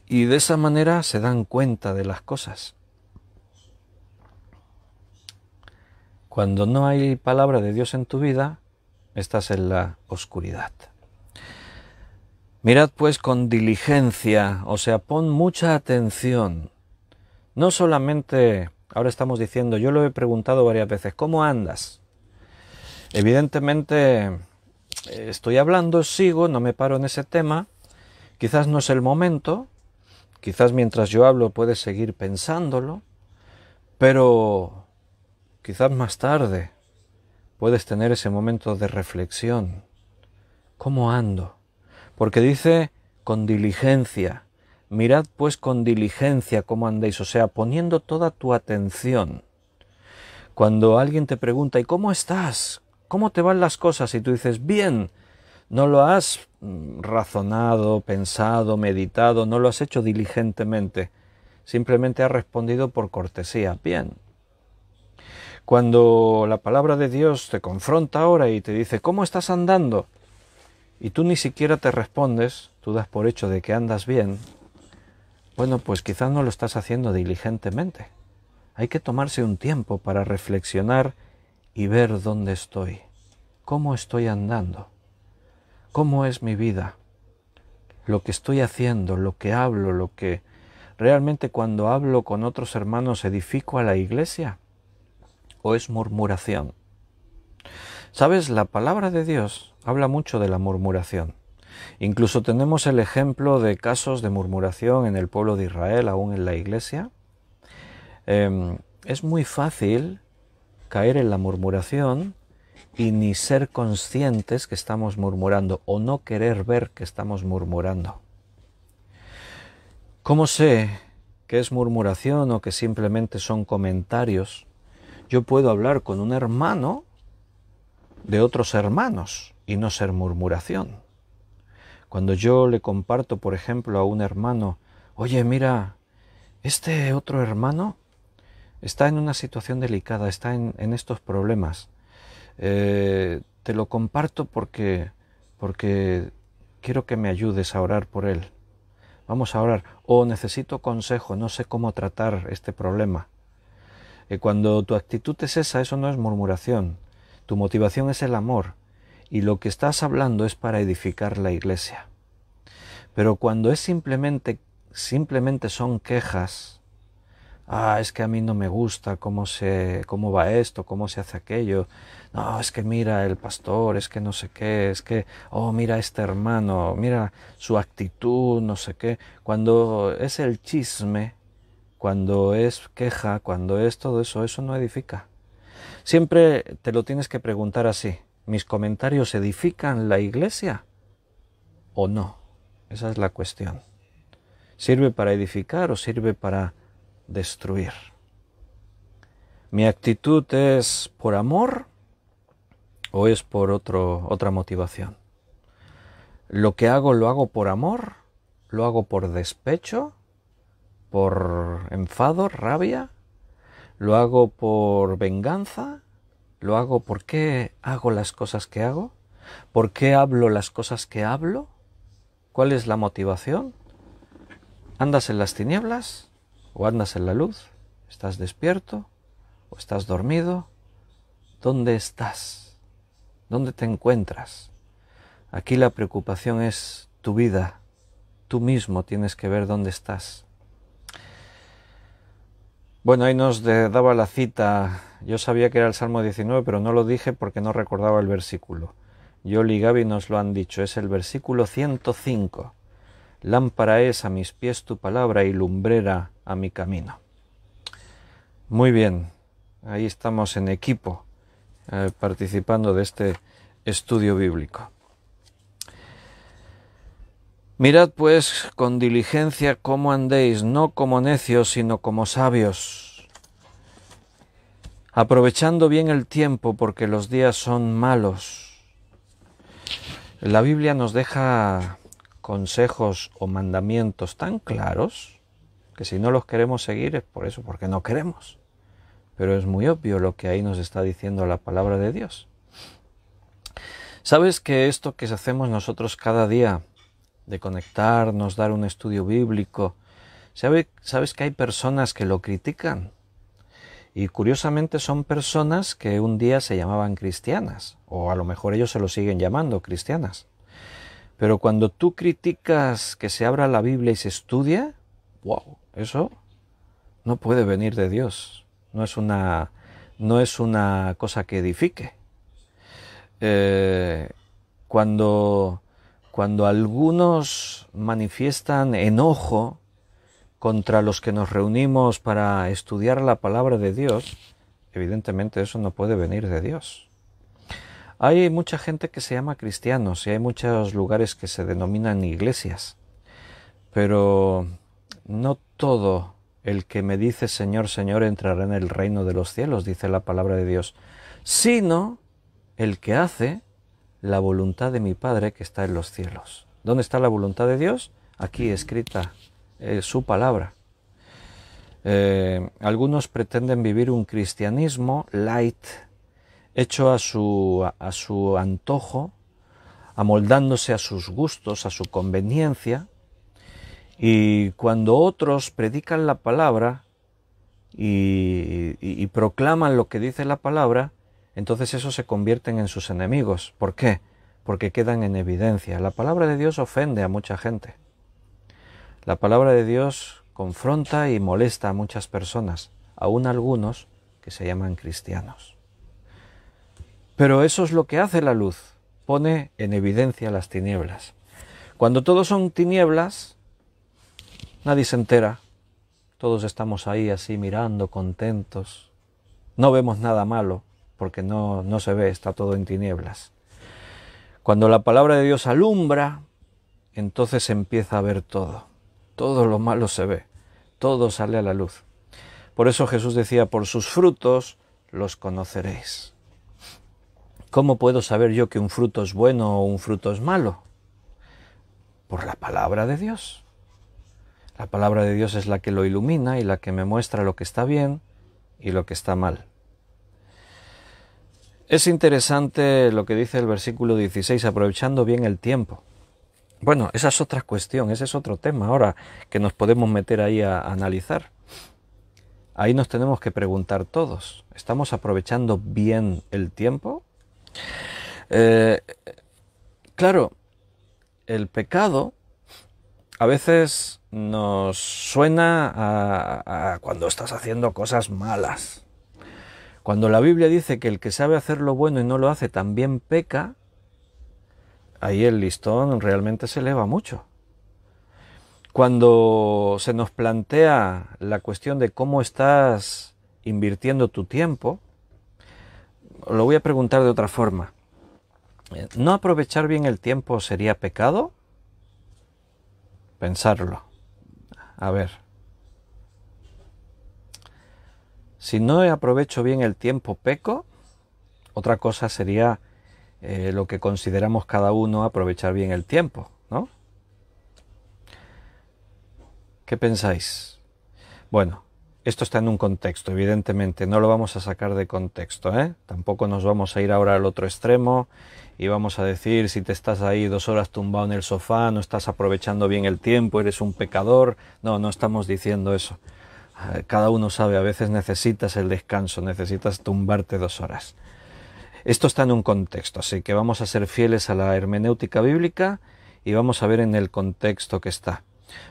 Speaker 1: y de esa manera se dan cuenta de las cosas. Cuando no hay palabra de Dios en tu vida, estás en la oscuridad. Mirad pues con diligencia, o sea, pon mucha atención. No solamente, ahora estamos diciendo, yo lo he preguntado varias veces, ¿cómo andas? Evidentemente, estoy hablando, sigo, no me paro en ese tema. Quizás no es el momento, quizás mientras yo hablo puedes seguir pensándolo, pero quizás más tarde puedes tener ese momento de reflexión. ¿Cómo ando? Porque dice con diligencia. Mirad pues con diligencia cómo andéis, o sea, poniendo toda tu atención. Cuando alguien te pregunta, ¿y cómo estás? ¿Cómo te van las cosas? Y tú dices, bien, no lo has razonado, pensado, meditado, no lo has hecho diligentemente. Simplemente has respondido por cortesía, bien. Cuando la palabra de Dios te confronta ahora y te dice, ¿cómo estás andando? Y tú ni siquiera te respondes, tú das por hecho de que andas bien, bueno, pues quizás no lo estás haciendo diligentemente. Hay que tomarse un tiempo para reflexionar y ver dónde estoy, cómo estoy andando, cómo es mi vida, lo que estoy haciendo, lo que hablo, lo que realmente cuando hablo con otros hermanos edifico a la iglesia o es murmuración. ¿Sabes? La palabra de Dios habla mucho de la murmuración. Incluso tenemos el ejemplo de casos de murmuración en el pueblo de Israel, aún en la iglesia. Es muy fácil caer en la murmuración y ni ser conscientes que estamos murmurando o no querer ver que estamos murmurando. ¿Cómo sé que es murmuración o que simplemente son comentarios? Yo puedo hablar con un hermano de otros hermanos y no ser murmuración. Cuando yo le comparto, por ejemplo, a un hermano, oye, mira, este otro hermano está en una situación delicada, está en estos problemas. Te lo comparto porque quiero que me ayudes a orar por él. Vamos a orar. O necesito consejo, no sé cómo tratar este problema. Cuando tu actitud es esa, eso no es murmuración. Tu motivación es el amor y lo que estás hablando es para edificar la iglesia. Pero cuando es simplemente son quejas, es que a mí no me gusta cómo va esto, cómo se hace aquello, no, es que mira el pastor, es que no sé qué, es que, mira este hermano, mira su actitud, no sé qué. Cuando es el chisme, cuando es queja, cuando es todo eso, eso no edifica. Siempre te lo tienes que preguntar así, ¿mis comentarios edifican la iglesia o no? Esa es la cuestión. ¿Sirve para edificar o sirve para destruir? ¿Mi actitud es por amor o es por otra motivación? ¿Lo que hago lo hago por amor? ¿Lo hago por despecho? ¿Por enfado, rabia? ¿Lo hago por venganza? ¿Lo hago por qué hago las cosas que hago? ¿Por qué hablo las cosas que hablo? ¿Cuál es la motivación? ¿Andas en las tinieblas o andas en la luz? ¿Estás despierto o estás dormido? ¿Dónde estás? ¿Dónde te encuentras? Aquí la preocupación es tu vida. Tú mismo tienes que ver dónde estás. Bueno, ahí nos daba la cita. Yo sabía que era el Salmo 19, pero no lo dije porque no recordaba el versículo. Yoli y Gaby nos lo han dicho. Es el versículo 105. Lámpara es a mis pies tu palabra y lumbrera a mi camino. Muy bien, ahí estamos en equipo, participando de este estudio bíblico. Mirad pues con diligencia cómo andéis, no como necios, sino como sabios, aprovechando bien el tiempo porque los días son malos. La Biblia nos deja consejos o mandamientos tan claros que si no los queremos seguir es por eso, porque no queremos. Pero es muy obvio lo que ahí nos está diciendo la palabra de Dios. ¿Sabes que esto que hacemos nosotros cada día, de conectarnos, dar un estudio bíblico, sabes que hay personas que lo critican? Y curiosamente son personas que un día se llamaban cristianas, o a lo mejor ellos se lo siguen llamando cristianas. Pero cuando tú criticas que se abra la Biblia y se estudie, wow, eso no puede venir de Dios. No es una cosa que edifique. Cuando algunos manifiestan enojo contra los que nos reunimos para estudiar la palabra de Dios, evidentemente eso no puede venir de Dios. Hay mucha gente que se llama cristianos y hay muchos lugares que se denominan iglesias, pero no todo el que me dice Señor, Señor entrará en el reino de los cielos, dice la palabra de Dios, sino el que hace la voluntad de mi Padre que está en los cielos. ¿Dónde está la voluntad de Dios? Aquí escrita, su palabra. Algunos pretenden vivir un cristianismo light, hecho a su antojo, amoldándose a sus gustos, a su conveniencia, y cuando otros predican la palabra y proclaman lo que dice la palabra, entonces esos se convierten en sus enemigos. ¿Por qué? Porque quedan en evidencia. La palabra de Dios ofende a mucha gente. La palabra de Dios confronta y molesta a muchas personas, aún algunos que se llaman cristianos. Pero eso es lo que hace la luz, pone en evidencia las tinieblas. Cuando todos son tinieblas, nadie se entera, todos estamos ahí así mirando, contentos, no vemos nada malo, porque no se ve, está todo en tinieblas. Cuando la palabra de Dios alumbra, entonces se empieza a ver todo. Todo lo malo se ve, todo sale a la luz. Por eso Jesús decía, por sus frutos los conoceréis. ¿Cómo puedo saber yo que un fruto es bueno o un fruto es malo? Por la palabra de Dios. La palabra de Dios es la que lo ilumina y la que me muestra lo que está bien y lo que está mal. Es interesante lo que dice el versículo 16, aprovechando bien el tiempo. Bueno, esa es otra cuestión, ese es otro tema ahora que nos podemos meter ahí a analizar. Ahí nos tenemos que preguntar todos, ¿estamos aprovechando bien el tiempo? Claro, el pecado a veces nos suena a cuando estás haciendo cosas malas. Cuando la Biblia dice que el que sabe hacer lo bueno y no lo hace también peca, ahí el listón realmente se eleva mucho. Cuando se nos plantea la cuestión de cómo estás invirtiendo tu tiempo, lo voy a preguntar de otra forma. ¿No aprovechar bien el tiempo sería pecado? Pensarlo. A ver. Si no aprovecho bien el tiempo, ¿peco? Otra cosa sería lo que consideramos cada uno aprovechar bien el tiempo, ¿no? ¿Qué pensáis? Bueno, esto está en un contexto, evidentemente, no lo vamos a sacar de contexto, ¿eh? Tampoco nos vamos a ir ahora al otro extremo y vamos a decir si te estás ahí 2 horas tumbado en el sofá, no estás aprovechando bien el tiempo, eres un pecador. No, no estamos diciendo eso. Cada uno sabe, a veces necesitas el descanso, necesitas tumbarte 2 horas. Esto está en un contexto, así que vamos a ser fieles a la hermenéutica bíblica y vamos a ver en el contexto que está.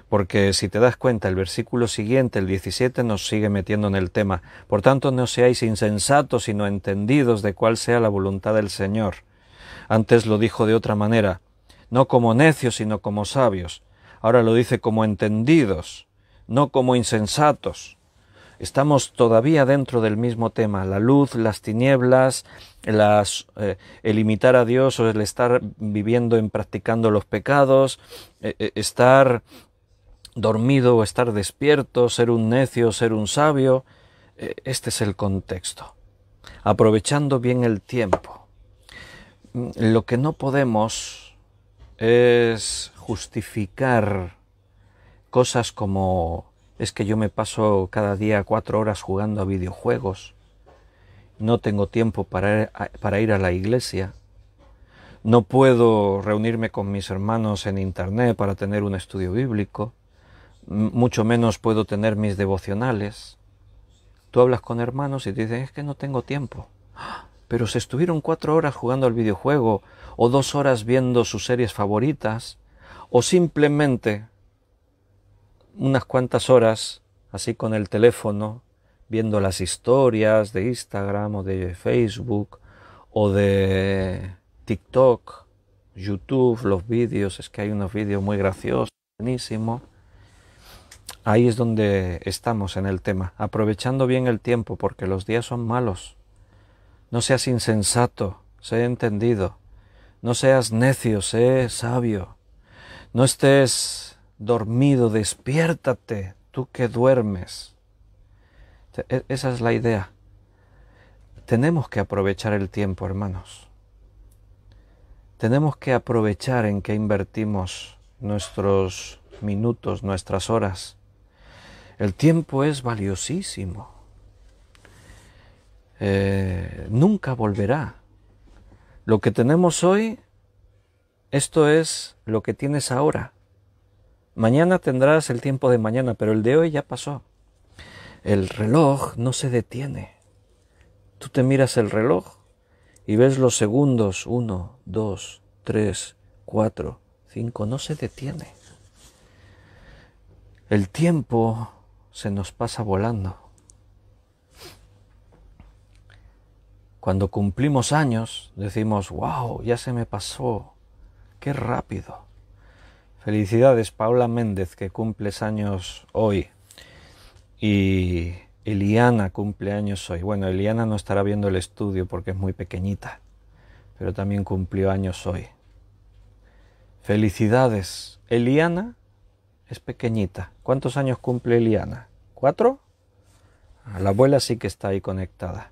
Speaker 1: Porque si te das cuenta, el versículo siguiente, el 17, nos sigue metiendo en el tema. Por tanto, no seáis insensatos, sino entendidos de cuál sea la voluntad del Señor. Antes lo dijo de otra manera, no como necios, sino como sabios. Ahora lo dice como entendidos, no como insensatos. Estamos todavía dentro del mismo tema, la luz, las tinieblas, el imitar a Dios o el estar viviendo y practicando los pecados, estar dormido o estar despierto, ser un necio, ser un sabio. Este es el contexto. Aprovechando bien el tiempo. lo que no podemos es justificar cosas como es que yo me paso cada día 4 horas jugando a videojuegos, no tengo tiempo para ir a la iglesia, no puedo reunirme con mis hermanos en internet para tener un estudio bíblico, mucho menos puedo tener mis devocionales. Tú hablas con hermanos y te dicen, es que no tengo tiempo. Pero se estuvieron 4 horas jugando al videojuego, o 2 horas viendo sus series favoritas, o simplemente unas cuantas horas, así con el teléfono, viendo las historias de Instagram, o de Facebook, o de TikTok, YouTube, los vídeos, es que hay unos vídeos muy graciosos, buenísimos. Ahí es donde estamos en el tema, aprovechando bien el tiempo, porque los días son malos. No seas insensato, sé entendido. No seas necio, sé sabio. No estés dormido, despiértate, tú que duermes. Esa es la idea. Tenemos que aprovechar el tiempo, hermanos. Tenemos que aprovechar en qué invertimos nuestros minutos, nuestras horas. El tiempo es valiosísimo. Nunca volverá. Lo que tenemos hoy, esto es lo que tienes ahora. Mañana tendrás el tiempo de mañana, pero el de hoy ya pasó. El reloj no se detiene. Tú te miras el reloj y ves los segundos, 1, 2, 3, 4, 5, no se detiene. El tiempo se nos pasa volando. Cuando cumplimos años, decimos, wow, ya se me pasó, qué rápido. Felicidades, Paula Méndez, que cumples años hoy. Y Eliana cumple años hoy. Bueno, Eliana no estará viendo el estudio porque es muy pequeñita, pero también cumplió años hoy. Felicidades. Eliana es pequeñita. ¿Cuántos años cumple Eliana? ¿4? La abuela sí que está ahí conectada.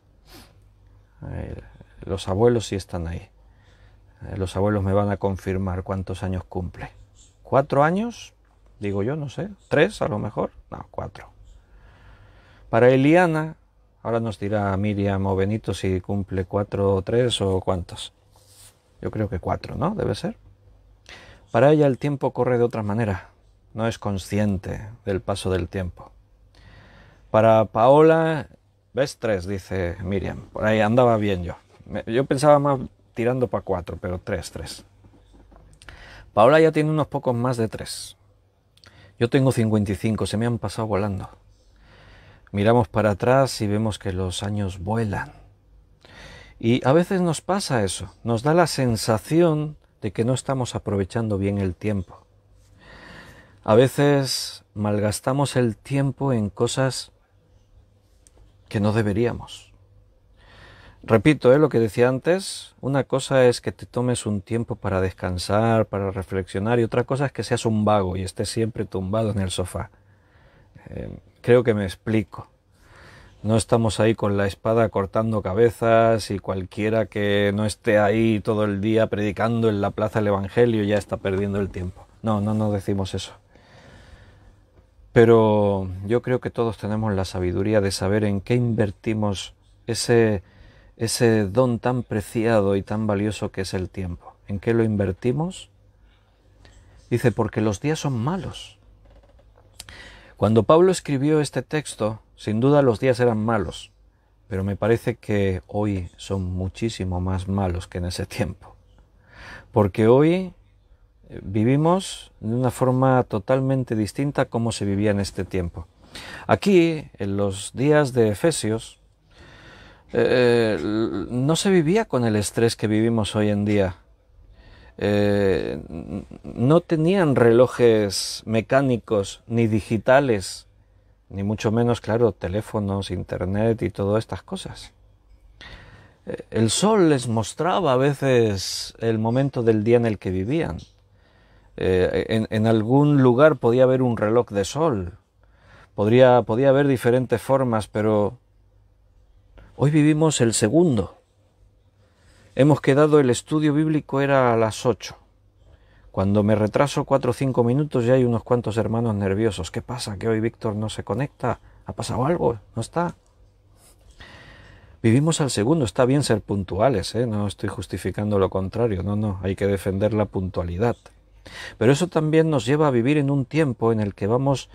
Speaker 1: Los abuelos sí están ahí. Los abuelos me van a confirmar cuántos años cumple. ¿4 años? Digo yo, no sé. ¿3 a lo mejor? No, 4. Para Eliana, ahora nos dirá Miriam o Benito si cumple 4 o 3 o cuántos. Yo creo que 4, ¿no? Debe ser. Para ella el tiempo corre de otra manera. No es consciente del paso del tiempo. Para Paola, ¿ves? 3, dice Miriam. Por ahí andaba bien yo. Yo pensaba más tirando para 4, pero 3. Paola ya tiene unos pocos más de 3. Yo tengo 55, se me han pasado volando. Miramos para atrás y vemos que los años vuelan. Y a veces nos pasa eso, nos da la sensación de que no estamos aprovechando bien el tiempo. A veces malgastamos el tiempo en cosas que no deberíamos. Repito, lo que decía antes, una cosa es que te tomes un tiempo para descansar, para reflexionar, y otra cosa es que seas un vago y estés siempre tumbado en el sofá. Creo que me explico. No estamos ahí con la espada cortando cabezas y cualquiera que no esté ahí todo el día predicando en la plaza el Evangelio ya está perdiendo el tiempo. No decimos eso. Pero yo creo que todos tenemos la sabiduría de saber en qué invertimos ese don tan preciado y tan valioso que es el tiempo. ¿En qué lo invertimos? Dice, porque los días son malos. Cuando Pablo escribió este texto, sin duda los días eran malos, pero me parece que hoy son muchísimo más malos que en ese tiempo. Porque hoy vivimos de una forma totalmente distinta a cómo se vivía en este tiempo. Aquí, en los días de Efesios, no se vivía con el estrés que vivimos hoy en día. No tenían relojes mecánicos ni digitales, ni mucho menos, claro, teléfonos, internet y todas estas cosas. El sol les mostraba a veces el momento del día en el que vivían. En algún lugar podía haber un reloj de sol, podía haber diferentes formas, pero hoy vivimos el segundo. Hemos quedado, el estudio bíblico era a las 8. Cuando me retraso 4 o 5 minutos ya hay unos cuantos hermanos nerviosos. ¿Qué pasa? ¿Que hoy Víctor no se conecta? ¿Ha pasado algo? ¿No está? Vivimos al segundo, está bien ser puntuales, no estoy justificando lo contrario, no, hay que defender la puntualidad. Pero eso también nos lleva a vivir en un tiempo en el que vamos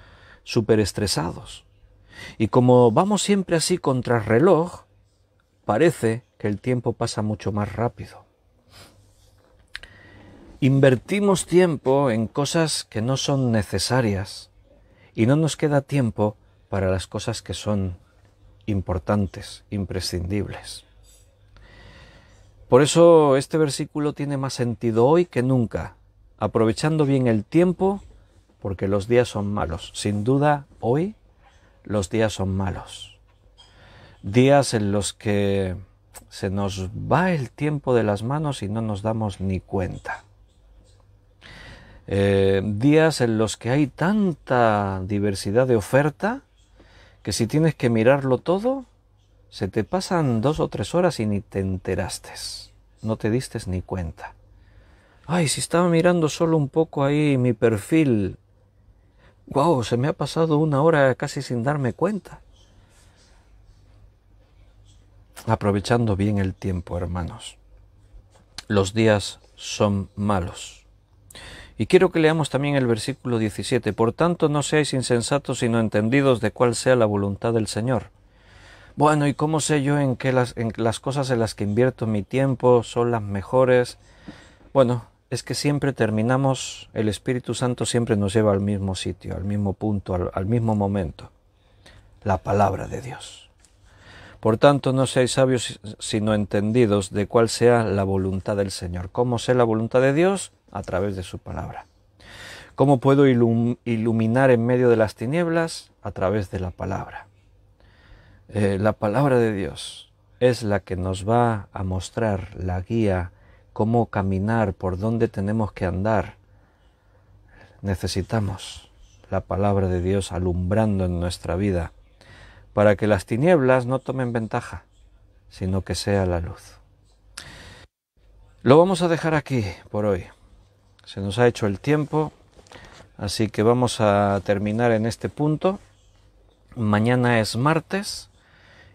Speaker 1: súper estresados. Y como vamos siempre así contra reloj, parece que el tiempo pasa mucho más rápido. Invertimos tiempo en cosas que no son necesarias y no nos queda tiempo para las cosas que son importantes, imprescindibles. Por eso este versículo tiene más sentido hoy que nunca, aprovechando bien el tiempo, porque los días son malos. Sin duda, hoy los días son malos. Días en los que se nos va el tiempo de las manos y no nos damos ni cuenta. Días en los que hay tanta diversidad de oferta que si tienes que mirarlo todo, se te pasan 2 o 3 horas y ni te enteraste, no te diste ni cuenta. Ay, si estaba mirando solo un poco ahí mi perfil, wow, se me ha pasado 1 hora casi sin darme cuenta. Aprovechando bien el tiempo, hermanos. Los días son malos. Y quiero que leamos también el versículo 17. Por tanto, no seáis insensatos, sino entendidos de cuál sea la voluntad del Señor. Bueno, ¿y cómo sé yo en las cosas en las que invierto mi tiempo son las mejores? Bueno, es que siempre terminamos, el Espíritu Santo siempre nos lleva al mismo sitio, al mismo punto, al mismo momento. La palabra de Dios. Por tanto, no seáis sabios, sino entendidos de cuál sea la voluntad del Señor. ¿Cómo sé la voluntad de Dios? A través de su palabra. ¿Cómo puedo iluminar en medio de las tinieblas? A través de la palabra. La palabra de Dios es la que nos va a mostrar la guía, cómo caminar, por dónde tenemos que andar. Necesitamos la palabra de Dios alumbrando en nuestra vida, para que las tinieblas no tomen ventaja, sino que sea la luz. Lo vamos a dejar aquí por hoy. Se nos ha hecho el tiempo, así que vamos a terminar en este punto. Mañana es martes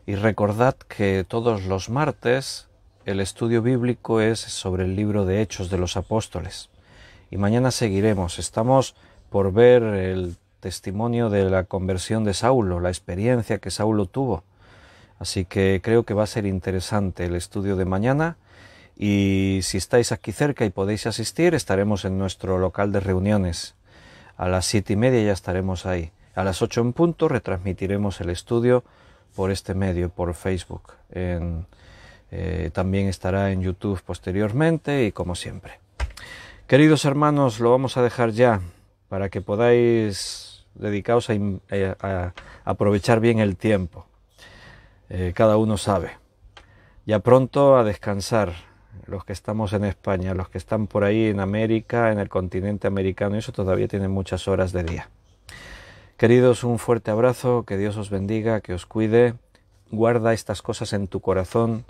Speaker 1: y recordad que todos los martes el estudio bíblico es sobre el libro de Hechos de los Apóstoles. Y mañana seguiremos. Estamos por ver el testimonio de la conversión de Saulo, la experiencia que Saulo tuvo. Así que creo que va a ser interesante el estudio de mañana. Y si estáis aquí cerca y podéis asistir, estaremos en nuestro local de reuniones. A las 7:30 ya estaremos ahí. A las 8 en punto retransmitiremos el estudio por este medio, por Facebook. También estará en YouTube posteriormente y como siempre. Queridos hermanos, lo vamos a dejar ya para que podáis dedicaros a aprovechar bien el tiempo. Cada uno sabe. Ya pronto a descansar. Los que estamos en España, los que están por ahí en América, en el continente americano, eso todavía tienen muchas horas de día. Queridos, un fuerte abrazo, que Dios os bendiga, que os cuide. Guarda estas cosas en tu corazón.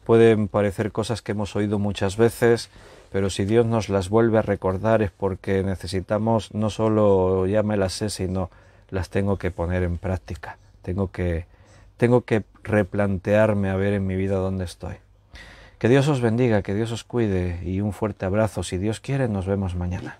Speaker 1: Pueden parecer cosas que hemos oído muchas veces, pero si Dios nos las vuelve a recordar es porque necesitamos, no solo ya me las sé, sino las tengo que poner en práctica. Tengo que replantearme a ver en mi vida dónde estoy. Que Dios os bendiga, que Dios os cuide y un fuerte abrazo. Si Dios quiere, nos vemos mañana.